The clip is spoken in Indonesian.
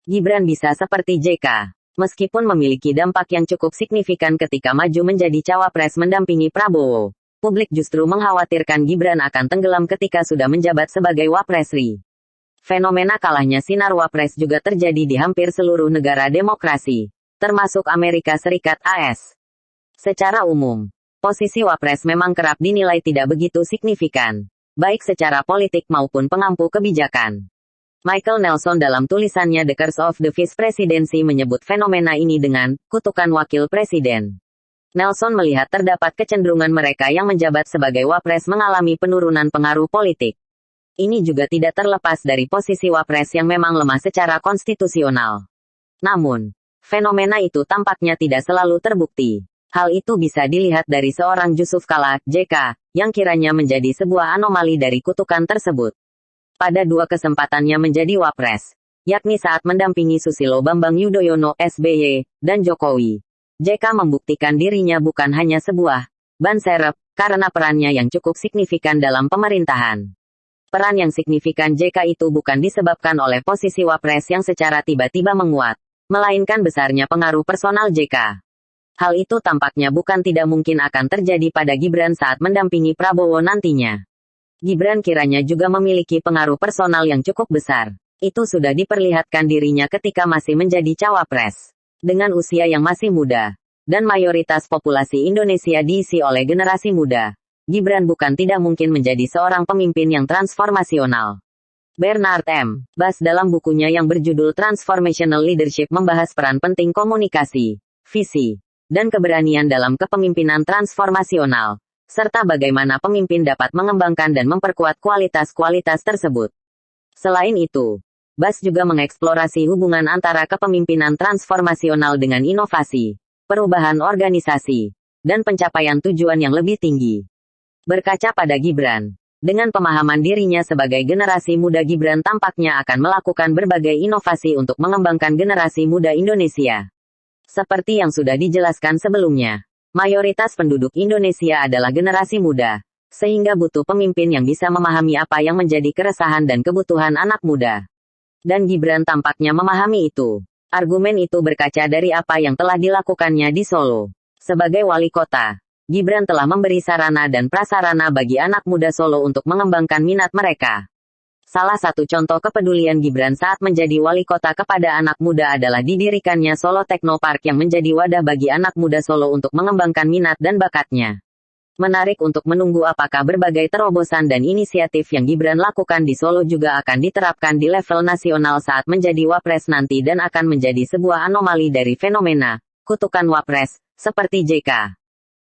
Gibran bisa seperti JK. Meskipun memiliki dampak yang cukup signifikan ketika maju menjadi cawapres mendampingi Prabowo, publik justru mengkhawatirkan Gibran akan tenggelam ketika sudah menjabat sebagai Wapres RI. Fenomena kalahnya sinar Wapres juga terjadi di hampir seluruh negara demokrasi, termasuk Amerika Serikat (AS). Secara umum, posisi Wapres memang kerap dinilai tidak begitu signifikan, baik secara politik maupun pengampu kebijakan. Michael Nelson dalam tulisannya The Curse of the Vice Presidency menyebut fenomena ini dengan kutukan wakil presiden. Nelson melihat terdapat kecenderungan mereka yang menjabat sebagai Wapres mengalami penurunan pengaruh politik. Ini juga tidak terlepas dari posisi Wapres yang memang lemah secara konstitusional. Namun, fenomena itu tampaknya tidak selalu terbukti. Hal itu bisa dilihat dari seorang Yusuf Kala, JK, yang kiranya menjadi sebuah anomali dari kutukan tersebut. Pada dua kesempatannya menjadi Wapres, yakni saat mendampingi Susilo Bambang Yudhoyono (SBY) dan Jokowi, JK membuktikan dirinya bukan hanya sebuah ban serep, karena perannya yang cukup signifikan dalam pemerintahan. Peran yang signifikan JK itu bukan disebabkan oleh posisi Wapres yang secara tiba-tiba menguat, melainkan besarnya pengaruh personal JK. Hal itu tampaknya bukan tidak mungkin akan terjadi pada Gibran saat mendampingi Prabowo nantinya. Gibran kiranya juga memiliki pengaruh personal yang cukup besar. Itu sudah diperlihatkan dirinya ketika masih menjadi cawapres. Dengan usia yang masih muda, dan mayoritas populasi Indonesia diisi oleh generasi muda, Gibran bukan tidak mungkin menjadi seorang pemimpin yang transformasional. Bernard M. Bass dalam bukunya yang berjudul Transformational Leadership membahas peran penting komunikasi, visi, dan keberanian dalam kepemimpinan transformasional, serta bagaimana pemimpin dapat mengembangkan dan memperkuat kualitas-kualitas tersebut. Selain itu, Bass juga mengeksplorasi hubungan antara kepemimpinan transformasional dengan inovasi, perubahan organisasi, dan pencapaian tujuan yang lebih tinggi. Berkaca pada Gibran, dengan pemahaman dirinya sebagai generasi muda, Gibran tampaknya akan melakukan berbagai inovasi untuk mengembangkan generasi muda Indonesia. Seperti yang sudah dijelaskan sebelumnya, mayoritas penduduk Indonesia adalah generasi muda, sehingga butuh pemimpin yang bisa memahami apa yang menjadi keresahan dan kebutuhan anak muda. Dan Gibran tampaknya memahami itu. Argumen itu berkaca dari apa yang telah dilakukannya di Solo. Sebagai wali kota, Gibran telah memberi sarana dan prasarana bagi anak muda Solo untuk mengembangkan minat mereka. Salah satu contoh kepedulian Gibran saat menjadi wali kota kepada anak muda adalah didirikannya Solo Technopark yang menjadi wadah bagi anak muda Solo untuk mengembangkan minat dan bakatnya. Menarik untuk menunggu apakah berbagai terobosan dan inisiatif yang Gibran lakukan di Solo juga akan diterapkan di level nasional saat menjadi Wapres nanti dan akan menjadi sebuah anomali dari fenomena kutukan Wapres, seperti JK.